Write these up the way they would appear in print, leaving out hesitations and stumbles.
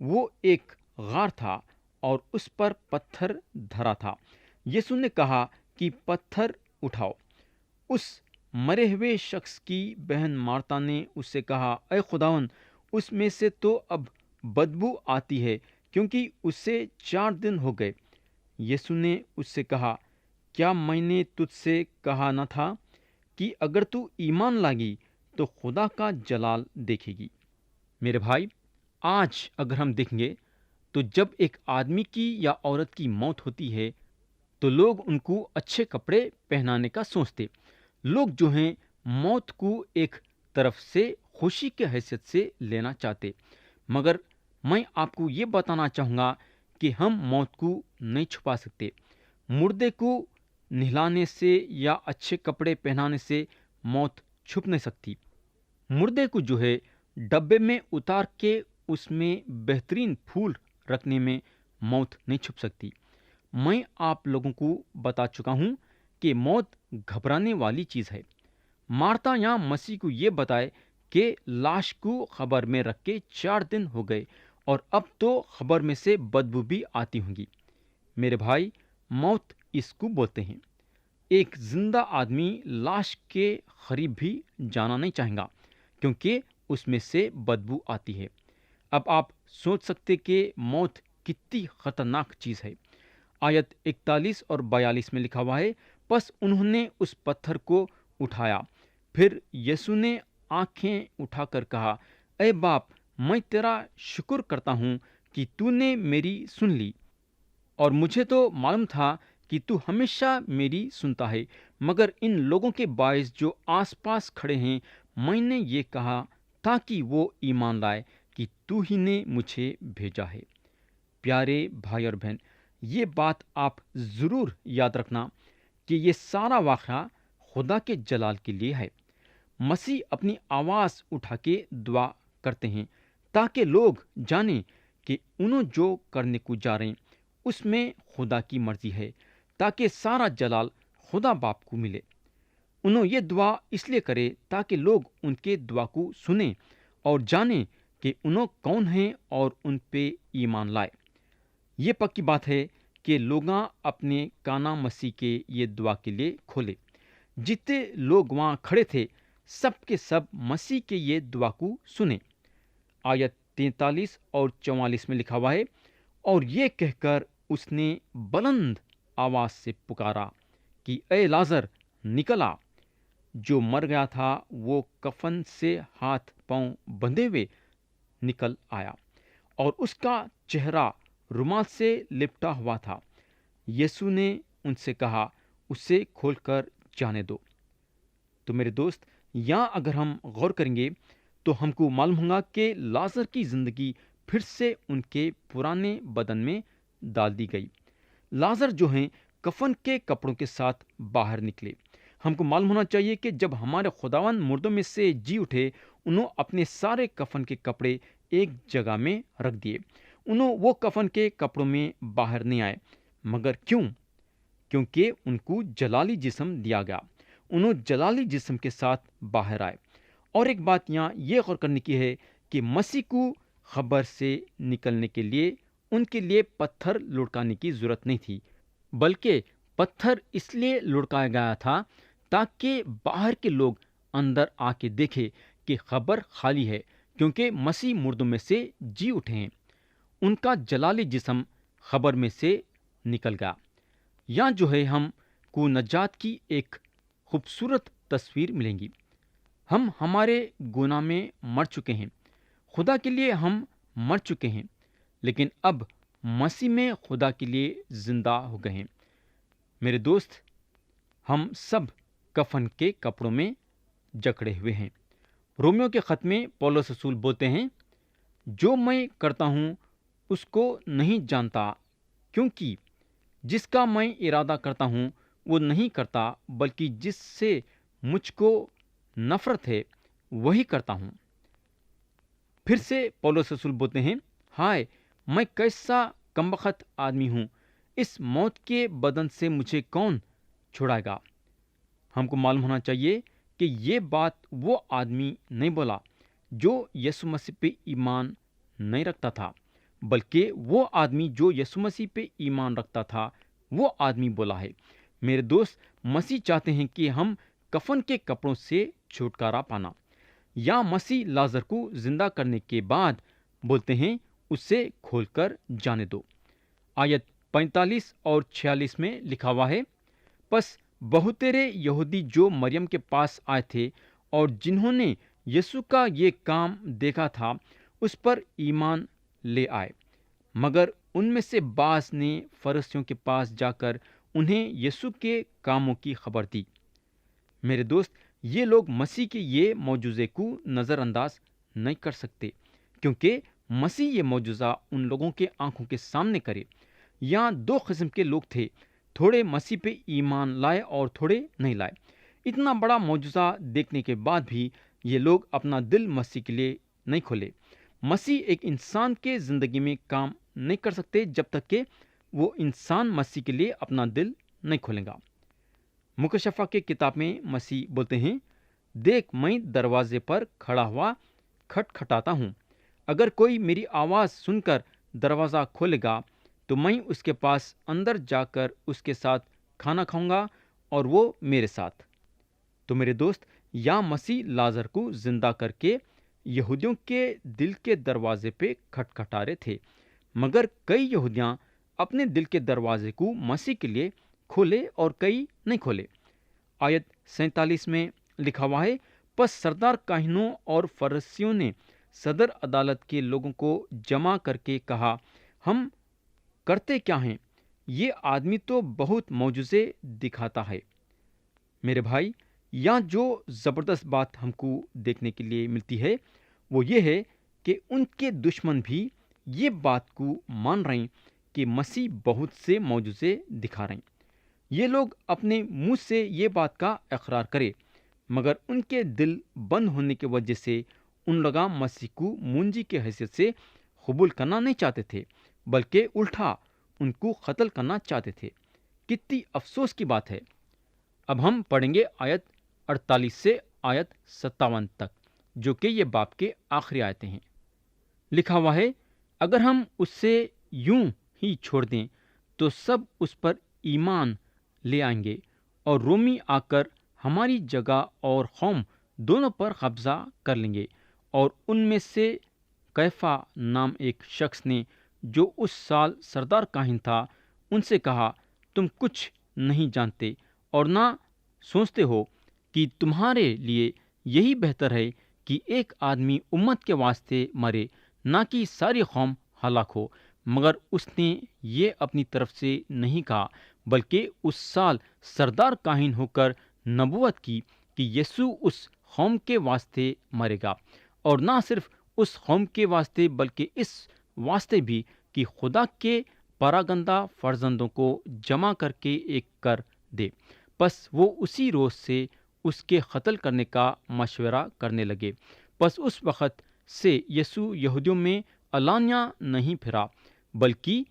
وہ ایک غار تھا اور اس پر پتھر دھرا تھا۔ یسوع نے کہا کہ پتھر اٹھاؤ۔ اس مرے ہوئے شخص کی بہن مارتا نے اس سے کہا، اے خداوند، اس میں سے تو اب بدبو آتی ہے، کیونکہ اسے 4 دن ہو گئے۔ یسوع نے اس سے کہا، کیا میں نے تجھ سے کہا نہ تھا کہ اگر تو ایمان لاگی تو خدا کا جلال دیکھے گی؟ میرے بھائی، آج اگر ہم دیکھیں گے تو جب ایک آدمی کی یا عورت کی موت ہوتی ہے تو لوگ ان کو اچھے کپڑے پہنانے کا سوچتے۔ لوگ جو ہیں موت کو ایک طرف سے خوشی کے حیثیت سے لینا چاہتے، مگر میں آپ کو یہ بتانا چاہوں گا کہ ہم موت کو نہیں چھپا سکتے۔ مردے کو نہلانے سے یا اچھے کپڑے پہنانے سے موت چھپ نہیں سکتی۔ مردے کو جو ہے ڈبے میں اتار کے اس میں بہترین پھول رکھنے میں موت نہیں چھپ سکتی۔ میں آپ لوگوں کو بتا چکا ہوں کہ موت گھبرانے والی چیز ہے۔ مارتا یا مسیح کو یہ بتائے کہ لاش کو خبر میں رکھ کے 4 دن ہو گئے اور اب تو خبر میں سے بدبو بھی آتی ہوں گی۔ میرے بھائی، موت اس کو بولتے ہیں۔ ایک زندہ آدمی لاش کے قریب بھی جانا نہیں چاہے گا، کیونکہ اس میں سے بدبو آتی ہے۔ اب آپ سوچ سکتے کہ موت کتنی خطرناک چیز ہے۔ آیت 41 اور 42 میں لکھا ہوا ہے، پس انہوں نے اس پتھر کو اٹھایا۔ پھر یسوع نے آنکھیں اٹھا کر کہا، اے باپ، میں تیرا شکر کرتا ہوں کہ تو نے میری سن لی، اور مجھے تو معلوم تھا کہ تو ہمیشہ میری سنتا ہے، مگر ان لوگوں کے باعث جو آس پاس کھڑے ہیں میں نے یہ کہا تاکہ وہ ایمان لائے کہ تو ہی نے مجھے بھیجا ہے۔ پیارے بھائی اور بہن، یہ بات آپ ضرور یاد رکھنا کہ یہ سارا واقعہ خدا کے جلال کے لیے ہے۔ مسیح اپنی آواز اٹھا کے دعا کرتے ہیں تاکہ لوگ جانیں کہ انہوں جو کرنے کو جا رہے ہیں اس میں خدا کی مرضی ہے، تاکہ سارا جلال خدا باپ کو ملے۔ انہوں یہ دعا اس لیے کرے تاکہ لوگ ان کے دعا کو سنیں اور جانیں کہ انہوں کون ہیں اور ان پہ ایمان لائے۔ یہ پکی بات ہے کہ لوگاں اپنے کانا مسیح کے یہ دعا کے لیے کھولے۔ جتنے لوگ وہاں کھڑے تھے سب کے سب مسیح کے یہ دعا کو سنے۔ آیت 43 اور 44 میں لکھا ہوا ہے، اور یہ کہہ کر اس نے بلند آواز سے پکارا کہ اے لازر نکل آ۔ جو مر گیا تھا وہ کفن سے ہاتھ پاؤں بندھے ہوئے نکل آیا، اور اس کا چہرہ رومال سے لپٹا ہوا تھا۔ یسوع نے ان سے کہا، اسے کھول کر جانے دو۔ تو میرے دوست، یہاں اگر ہم غور کریں گے تو ہم کو معلوم ہوگا کہ لازر کی زندگی پھر سے ان کے پرانے بدن میں ڈال دی گئی۔ لازر جو ہیں کفن کے کپڑوں کے ساتھ باہر نکلے۔ ہم کو معلوم ہونا چاہیے کہ جب ہمارے خداوند مردوں میں سے جی اٹھے، انہوں اپنے سارے کفن کے کپڑے ایک جگہ میں رکھ دیے۔ انہوں وہ کفن کے کپڑوں میں باہر نہیں آئے، مگر کیوں؟ کیونکہ ان کو جلالی جسم دیا گیا۔ انہوں جلالی جسم کے ساتھ باہر آئے۔ اور ایک بات یہاں یہ غور کرنے کی ہے کہ مسیح کو خبر سے نکلنے کے لیے ان کے لیے پتھر لڑکانے کی ضرورت نہیں تھی، بلکہ پتھر اس لیے لڑکایا گیا تھا تاکہ باہر کے لوگ اندر آ کے دیکھے کہ خبر خالی ہے، کیونکہ مسیح مردوں میں سے جی اٹھے ہیں۔ ان کا جلالی جسم خبر میں سے نکل گیا۔ یہاں جو ہے ہم کو نجات کی ایک خوبصورت تصویر ملیں گی۔ ہم ہمارے گناہ میں مر چکے ہیں، خدا کے لیے ہم مر چکے ہیں، لیکن اب مسیح میں خدا کے لیے زندہ ہو گئے ہیں۔ میرے دوست، ہم سب کفن کے کپڑوں میں جکڑے ہوئے ہیں۔ رومیو کے خط میں پولس رسول بولتے ہیں، جو میں کرتا ہوں اس کو نہیں جانتا، کیونکہ جس کا میں ارادہ کرتا ہوں وہ نہیں کرتا، بلکہ جس سے مجھ کو نفرت ہے وہی کرتا ہوں۔ پھر سے پولس رسول بولتے ہیں، ہائے، میں کیسا کمبخت آدمی ہوں، اس موت کے بدن سے مجھے کون چھڑائے گا؟ ہم کو معلوم ہونا چاہیے کہ یہ بات وہ آدمی نہیں بولا جو یسوع مسیح پہ ایمان نہیں رکھتا تھا، بلکہ وہ آدمی جو یسوع مسیح پہ ایمان رکھتا تھا وہ آدمی بولا ہے۔ میرے دوست، مسیح چاہتے ہیں کہ ہم کفن کے کپڑوں سے چھٹکارا پانا، یا مسیح لازر کو زندہ کرنے کے بعد بولتے ہیں اسے کھول کر جانے دو۔ آیت 45 اور 46 میں لکھا ہوا ہے، پس بہترے یہودی جو مریم کے پاس آئے تھے اور جنہوں نے یسوع کا یہ کام دیکھا تھا اس پر ایمان لے آئے، مگر ان میں سے بعض نے فرشتیوں کے پاس جا کر انہیں یسوع کے کاموں کی خبر دی۔ میرے دوست، یہ لوگ مسیح کے یہ معجزے کو نظر انداز نہیں کر سکتے، کیونکہ مسیح یہ معجزہ ان لوگوں کے آنکھوں کے سامنے کرے۔ یہاں دو قسم کے لوگ تھے، تھوڑے مسیح پہ ایمان لائے اور تھوڑے نہیں لائے۔ اتنا بڑا معجزہ دیکھنے کے بعد بھی یہ لوگ اپنا دل مسیح کے لیے نہیں کھولے۔ مسیح ایک انسان کے زندگی میں کام نہیں کر سکتے جب تک کہ وہ انسان مسیح کے لیے اپنا دل نہیں کھولے گا۔ مکشفہ کے کتاب میں مسیح بولتے ہیں، دیکھ میں دروازے پر کھڑا ہوا کھٹکھٹاتا ہوں، اگر کوئی میری آواز سن کر دروازہ کھولے گا تو میں اس کے پاس اندر جا کر اس کے ساتھ کھانا کھاؤں گا اور وہ میرے ساتھ۔ تو میرے دوست، یا مسیح لازر کو زندہ کر کے یہودیوں کے دل کے دروازے پہ کھٹکھٹا رہے تھے، مگر کئی یہودیاں اپنے دل کے دروازے کو مسیح کے لیے کھولے اور کئی نہیں کھولے۔ آیت 47 میں لکھا ہوا ہے، پس سردار کاہنوں اور فرشتیوں نے صدر عدالت کے لوگوں کو جمع کر کے کہا، ہم کرتے کیا ہیں؟ یہ آدمی تو بہت معجزے دکھاتا ہے۔ میرے بھائی، یہاں جو زبردست بات ہم کو دیکھنے کے لیے ملتی ہے وہ یہ ہے کہ ان کے دشمن بھی یہ بات کو مان رہے ہیں کہ مسیح بہت سے معجزے دکھا رہے ہیں۔ یہ لوگ اپنے منہ سے یہ بات کا اقرار کرے، مگر ان کے دل بند ہونے کی وجہ سے ان لوگ مسیح کو منجی کے حیثیت سے قبول کرنا نہیں چاہتے تھے، بلکہ الٹا ان کو قتل کرنا چاہتے تھے۔ کتنی افسوس کی بات ہے۔ اب ہم پڑھیں گے آیت 48 سے آیت 57 تک، جو کہ یہ باب کے آخری آیتیں ہیں۔ لکھا ہوا ہے، اگر ہم اس سے یوں ہی چھوڑ دیں تو سب اس پر ایمان لے آئیں گے، اور رومی آ کر ہماری جگہ اور قوم دونوں پر قبضہ کر لیں گے۔ اور ان میں سے کیفا نام ایک شخص نے، جو اس سال سردار کاہن تھا، ان سے کہا، تم کچھ نہیں جانتے اور نہ سوچتے ہو کہ تمہارے لیے یہی بہتر ہے کہ ایک آدمی امت کے واسطے مرے، نہ کہ ساری قوم ہلاک ہو۔ مگر اس نے یہ اپنی طرف سے نہیں کہا، بلکہ اس سال سردار کاہن ہو کر نبوت کی کہ یسوع اس قوم کے واسطے مرے گا، اور نہ صرف اس قوم کے واسطے بلکہ اس واسطے بھی کہ خدا کے پراگندہ فرزندوں کو جمع کر کے ایک کر دے۔ پس وہ اسی روز سے اس کے قتل کرنے کا مشورہ کرنے لگے۔ پس اس وقت سے یسوع یہودیوں میں علانیہ نہیں پھرا، بلکہ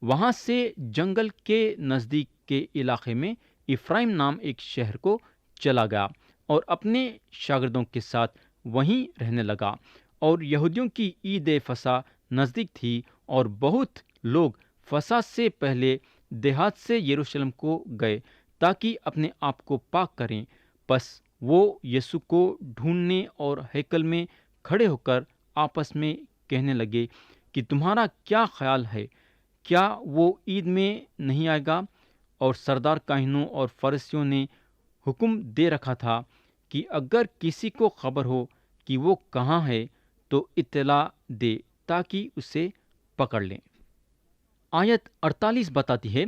وہاں سے جنگل کے نزدیک کے علاقے میں افرائیم نام ایک شہر کو چلا گیا اور اپنے شاگردوں کے ساتھ وہیں رہنے لگا۔ اور یہودیوں کی عید فصح نزدیک تھی، اور بہت لوگ فصح سے پہلے دیہات سے یروشلم کو گئے تاکہ اپنے آپ کو پاک کریں۔ پس وہ یسوع کو ڈھونڈنے اور ہیکل میں کھڑے ہو کر آپس میں کہنے لگے کہ تمہارا کیا خیال ہے، کیا وہ عید میں نہیں آئے گا؟ اور سردار کاہنوں اور فرشتیوں نے حکم دے رکھا تھا کہ اگر کسی کو خبر ہو کہ وہ کہاں ہے تو اطلاع دے تاکہ اسے پکڑ لیں۔ آیت 48 بتاتی ہے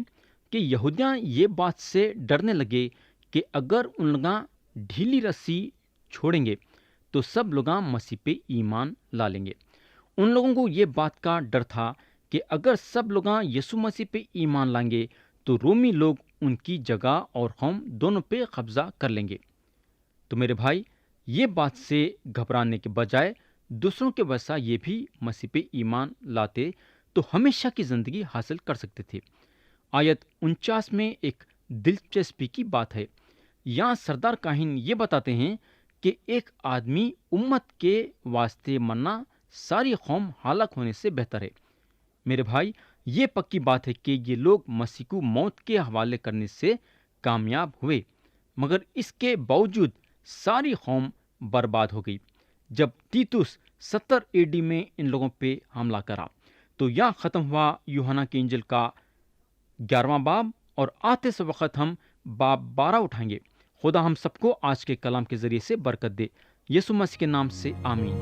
کہ یہودیاں یہ بات سے ڈرنے لگے کہ اگر ان لوگاں ڈھیلی رسی چھوڑیں گے تو سب لوگاں مسیح پہ ایمان لا لیں گے۔ ان لوگوں کو یہ بات کا ڈر تھا کہ اگر سب لوگاں یسوع مسیح پہ ایمان لائیں گے تو رومی لوگ ان کی جگہ اور قوم دونوں پہ قبضہ کر لیں گے۔ تو میرے بھائی، یہ بات سے گھبرانے کے بجائے دوسروں کے ویسا یہ بھی مسیح پہ ایمان لاتے تو ہمیشہ کی زندگی حاصل کر سکتے تھے۔ آیت 49 میں ایک دلچسپی کی بات ہے۔ یہاں سردار کاہن یہ بتاتے ہیں کہ ایک آدمی امت کے واسطے مرنا ساری قوم ہلاک ہونے سے بہتر ہے۔ میرے بھائی، یہ پکی بات ہے کہ یہ لوگ مسیح کو موت کے حوالے کرنے سے کامیاب ہوئے، مگر اس کے باوجود ساری قوم برباد ہو گئی۔ جب تیتوس 70 AD میں ان لوگوں پہ حملہ کرا تو یہاں ختم ہوا یوحنا کی انجیل کا 11واں باب، اور آتے سے وقت ہم باب 12 اٹھائیں گے۔ خدا ہم سب کو آج کے کلام کے ذریعے سے برکت دے، یسوع مسیح کے نام سے آمین۔